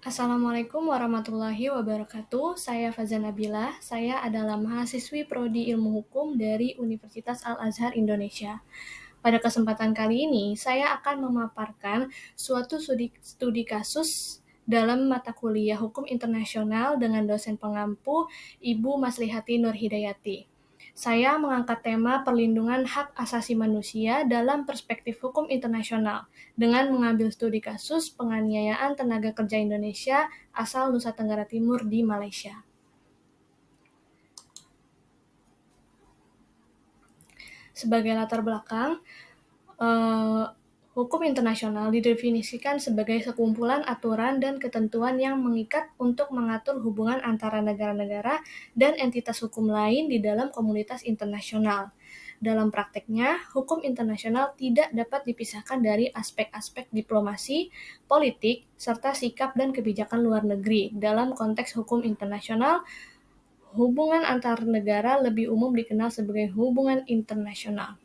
Assalamualaikum warahmatullahi wabarakatuh. Saya Faza Nabila. Saya adalah mahasiswi Prodi Ilmu Hukum dari Universitas Al-Azhar Indonesia. Pada kesempatan kali ini, saya akan memaparkan suatu studi kasus dalam mata kuliah Hukum Internasional dengan dosen pengampu Ibu Maslihati Nurhidayati. Saya mengangkat tema perlindungan hak asasi manusia dalam perspektif hukum internasional dengan mengambil studi kasus penganiayaan tenaga kerja Indonesia asal Nusa Tenggara Timur di Malaysia. Sebagai latar belakang, hukum internasional didefinisikan sebagai sekumpulan aturan dan ketentuan yang mengikat untuk mengatur hubungan antara negara-negara dan entitas hukum lain di dalam komunitas internasional. Dalam prakteknya, hukum internasional tidak dapat dipisahkan dari aspek-aspek diplomasi, politik, serta sikap dan kebijakan luar negeri. Dalam konteks hukum internasional, hubungan antar negara lebih umum dikenal sebagai hubungan internasional.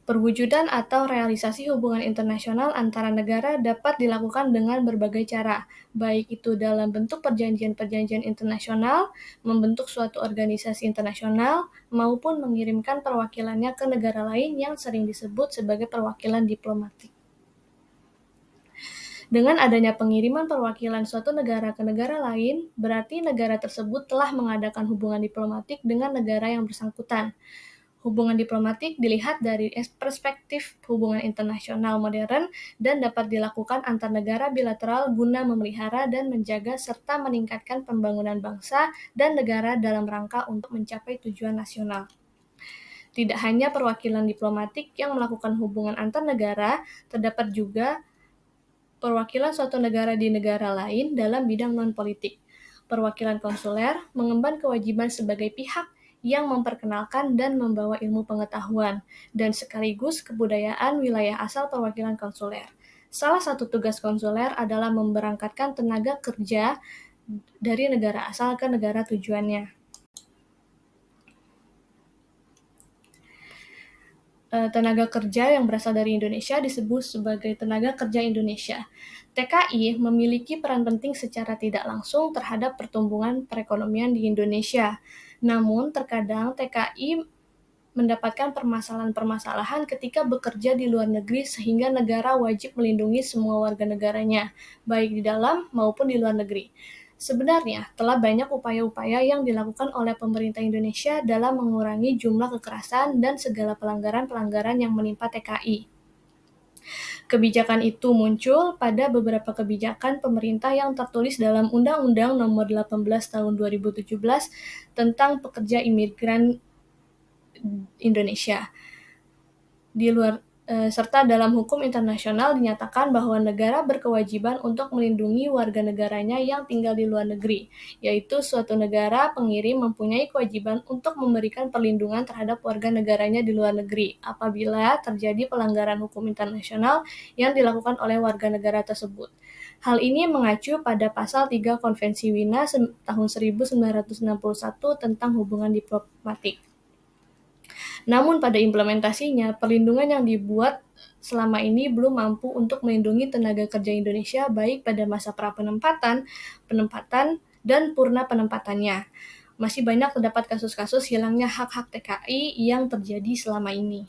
Perwujudan atau realisasi hubungan internasional antara negara dapat dilakukan dengan berbagai cara, baik itu dalam bentuk perjanjian-perjanjian internasional, membentuk suatu organisasi internasional, maupun mengirimkan perwakilannya ke negara lain yang sering disebut sebagai perwakilan diplomatik. Dengan adanya pengiriman perwakilan suatu negara ke negara lain, berarti negara tersebut telah mengadakan hubungan diplomatik dengan negara yang bersangkutan. Hubungan diplomatik dilihat dari perspektif hubungan internasional modern dan dapat dilakukan antar negara bilateral guna memelihara dan menjaga serta meningkatkan pembangunan bangsa dan negara dalam rangka untuk mencapai tujuan nasional. Tidak hanya perwakilan diplomatik yang melakukan hubungan antar negara, terdapat juga perwakilan suatu negara di negara lain dalam bidang non-politik. Perwakilan konsuler mengemban kewajiban sebagai pihak yang memperkenalkan dan membawa ilmu pengetahuan, dan sekaligus kebudayaan wilayah asal perwakilan konsuler. Salah satu tugas konsuler adalah memberangkatkan tenaga kerja dari negara asal ke negara tujuannya. Tenaga kerja yang berasal dari Indonesia disebut sebagai tenaga kerja Indonesia. TKI memiliki peran penting secara tidak langsung terhadap pertumbuhan perekonomian di Indonesia. Namun, terkadang TKI mendapatkan permasalahan-permasalahan ketika bekerja di luar negeri sehingga negara wajib melindungi semua warga negaranya, baik di dalam maupun di luar negeri. Sebenarnya, telah banyak upaya-upaya yang dilakukan oleh pemerintah Indonesia dalam mengurangi jumlah kekerasan dan segala pelanggaran-pelanggaran yang menimpa TKI. Kebijakan itu muncul pada beberapa kebijakan pemerintah yang tertulis dalam Undang-Undang Nomor 18 Tahun 2017 tentang pekerja imigran Indonesia. Serta dalam hukum internasional dinyatakan bahwa negara berkewajiban untuk melindungi warga negaranya yang tinggal di luar negeri, yaitu suatu negara pengirim mempunyai kewajiban untuk memberikan perlindungan terhadap warga negaranya di luar negeri apabila terjadi pelanggaran hukum internasional yang dilakukan oleh warga negara tersebut. Hal ini mengacu pada pasal 3 Konvensi Wina tahun 1961 tentang hubungan diplomatik. Namun pada implementasinya, perlindungan yang dibuat selama ini belum mampu untuk melindungi tenaga kerja Indonesia baik pada masa pra-penempatan, penempatan, dan purna penempatannya. Masih banyak terdapat kasus-kasus hilangnya hak-hak TKI yang terjadi selama ini.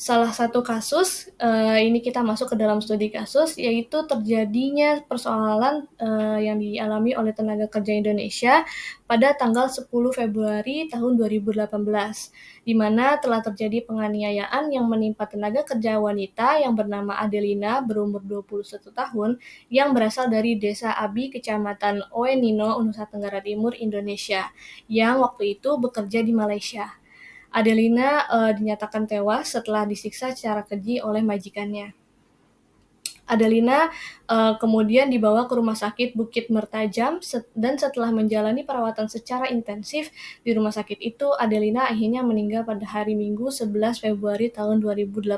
Salah satu kasus, ini kita masuk ke dalam studi kasus, yaitu terjadinya persoalan yang dialami oleh tenaga kerja Indonesia pada tanggal 10 Februari tahun 2018, di mana telah terjadi penganiayaan yang menimpa tenaga kerja wanita yang bernama Adelina berumur 21 tahun yang berasal dari Desa Abi, Kecamatan Oenino, Nusa Tenggara Timur, Indonesia, yang waktu itu bekerja di Malaysia. Adelina dinyatakan tewas setelah disiksa secara keji oleh majikannya. Adelina kemudian dibawa ke Rumah Sakit Bukit Mertajam dan setelah menjalani perawatan secara intensif di rumah sakit itu, Adelina akhirnya meninggal pada hari Minggu 11 Februari tahun 2018.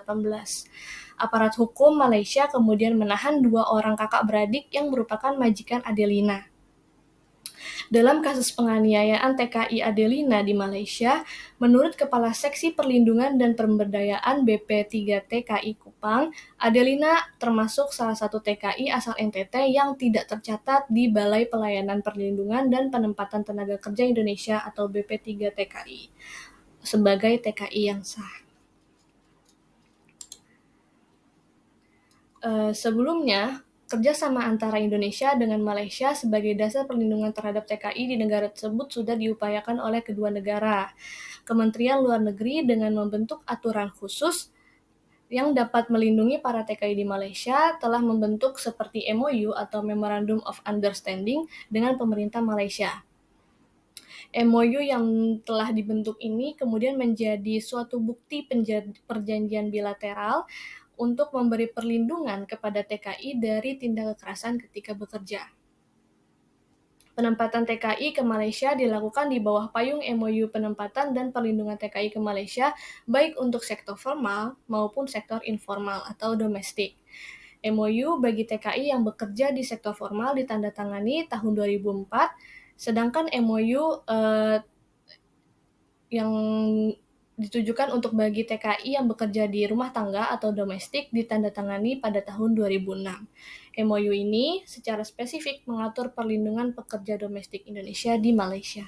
Aparat hukum Malaysia kemudian menahan 2 orang kakak beradik yang merupakan majikan Adelina. Dalam kasus penganiayaan TKI Adelina di Malaysia, menurut Kepala Seksi Perlindungan dan Pemberdayaan BP3 TKI Kupang, Adelina termasuk salah satu TKI asal NTT yang tidak tercatat di Balai Pelayanan Perlindungan dan Penempatan Tenaga Kerja Indonesia atau BP3 TKI sebagai TKI yang sah. Sebelumnya, kerjasama antara Indonesia dengan Malaysia sebagai dasar perlindungan terhadap TKI di negara tersebut sudah diupayakan oleh kedua negara. Kementerian Luar Negeri dengan membentuk aturan khusus yang dapat melindungi para TKI di Malaysia telah membentuk seperti MOU atau Memorandum of Understanding dengan pemerintah Malaysia. MOU yang telah dibentuk ini kemudian menjadi suatu bukti perjanjian bilateral untuk memberi perlindungan kepada TKI dari tindak kekerasan ketika bekerja. Penempatan TKI ke Malaysia dilakukan di bawah payung MOU penempatan dan perlindungan TKI ke Malaysia, baik untuk sektor formal maupun sektor informal atau domestik. MOU bagi TKI yang bekerja di sektor formal ditandatangani tahun 2004, sedangkan MOU yang ditujukan untuk bagi TKI yang bekerja di rumah tangga atau domestik ditandatangani pada tahun 2006. MOU ini secara spesifik mengatur perlindungan pekerja domestik Indonesia di Malaysia.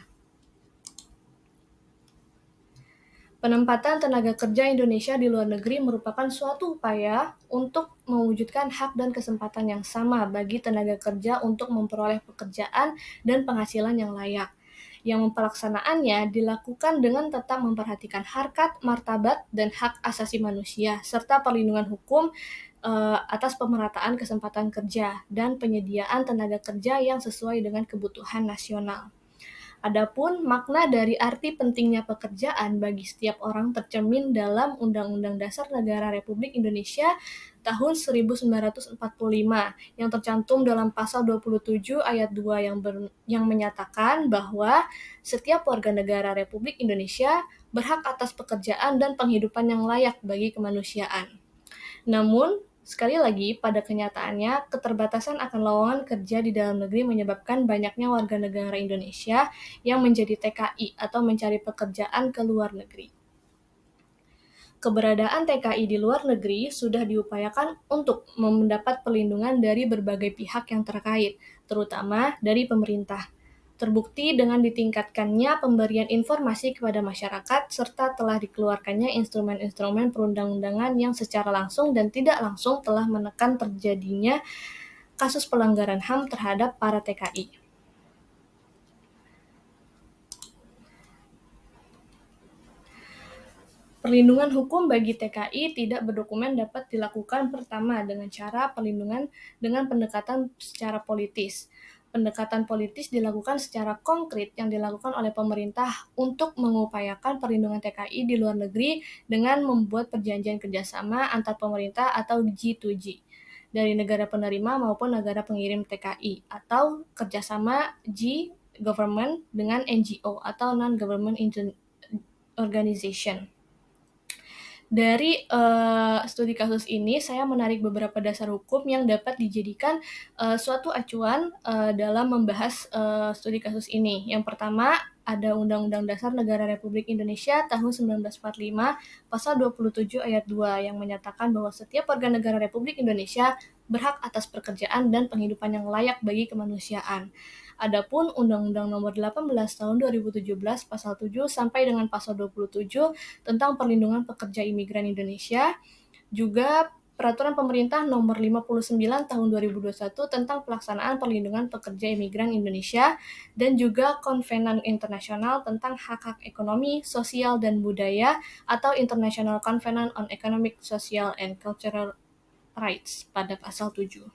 Penempatan tenaga kerja Indonesia di luar negeri merupakan suatu upaya untuk mewujudkan hak dan kesempatan yang sama bagi tenaga kerja untuk memperoleh pekerjaan dan penghasilan yang layak. Yang pelaksanaannya dilakukan dengan tetap memperhatikan harkat, martabat, dan hak asasi manusia, serta perlindungan hukum atas pemerataan kesempatan kerja dan penyediaan tenaga kerja yang sesuai dengan kebutuhan nasional. Adapun makna dari arti pentingnya pekerjaan bagi setiap orang tercermin dalam Undang-Undang Dasar Negara Republik Indonesia tahun 1945 yang tercantum dalam pasal 27 ayat 2 yang menyatakan bahwa setiap warga negara Republik Indonesia berhak atas pekerjaan dan penghidupan yang layak bagi kemanusiaan. Namun, sekali lagi, pada kenyataannya, keterbatasan akan lowongan kerja di dalam negeri menyebabkan banyaknya warga negara Indonesia yang menjadi TKI atau mencari pekerjaan ke luar negeri. Keberadaan TKI di luar negeri sudah diupayakan untuk mendapat perlindungan dari berbagai pihak yang terkait, terutama dari pemerintah. Terbukti dengan ditingkatkannya pemberian informasi kepada masyarakat serta telah dikeluarkannya instrumen-instrumen perundang-undangan yang secara langsung dan tidak langsung telah menekan terjadinya kasus pelanggaran HAM terhadap para TKI. Perlindungan hukum bagi TKI tidak berdokumen dapat dilakukan pertama dengan cara perlindungan dengan pendekatan secara politis. Pendekatan politis dilakukan secara konkret yang dilakukan oleh pemerintah untuk mengupayakan perlindungan TKI di luar negeri dengan membuat perjanjian kerjasama antar pemerintah atau G2G dari negara penerima maupun negara pengirim TKI atau kerjasama G-Government dengan NGO atau Non-Government Organization. Dari studi kasus ini, saya menarik beberapa dasar hukum yang dapat dijadikan suatu acuan dalam membahas studi kasus ini. Yang pertama, ada Undang-Undang Dasar Negara Republik Indonesia tahun 1945, pasal 27 ayat 2 yang menyatakan bahwa setiap warga negara Republik Indonesia berhak atas pekerjaan dan penghidupan yang layak bagi kemanusiaan. Adapun Undang-Undang Nomor 18 Tahun 2017 Pasal 7 sampai dengan Pasal 27 tentang perlindungan pekerja imigran Indonesia, juga Peraturan Pemerintah Nomor 59 Tahun 2021 tentang pelaksanaan perlindungan pekerja imigran Indonesia, dan juga Konvenan Internasional tentang Hak-Hak Ekonomi, Sosial, dan Budaya atau International Covenant on Economic, Social, and Cultural Rights pada Pasal 7.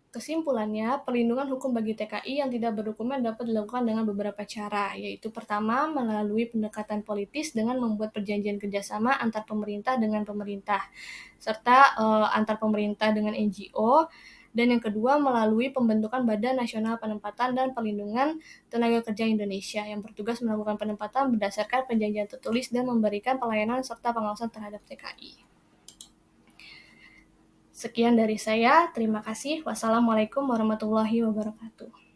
Kesimpulannya, perlindungan hukum bagi TKI yang tidak berdokumen dapat dilakukan dengan beberapa cara, yaitu pertama, melalui pendekatan politis dengan membuat perjanjian kerjasama antar pemerintah dengan pemerintah, serta antar pemerintah dengan NGO, dan yang kedua, melalui pembentukan Badan Nasional Penempatan dan Perlindungan Tenaga Kerja Indonesia yang bertugas melakukan penempatan berdasarkan perjanjian tertulis dan memberikan pelayanan serta pengawasan terhadap TKI. Sekian dari saya, terima kasih. Wassalamualaikum warahmatullahi wabarakatuh.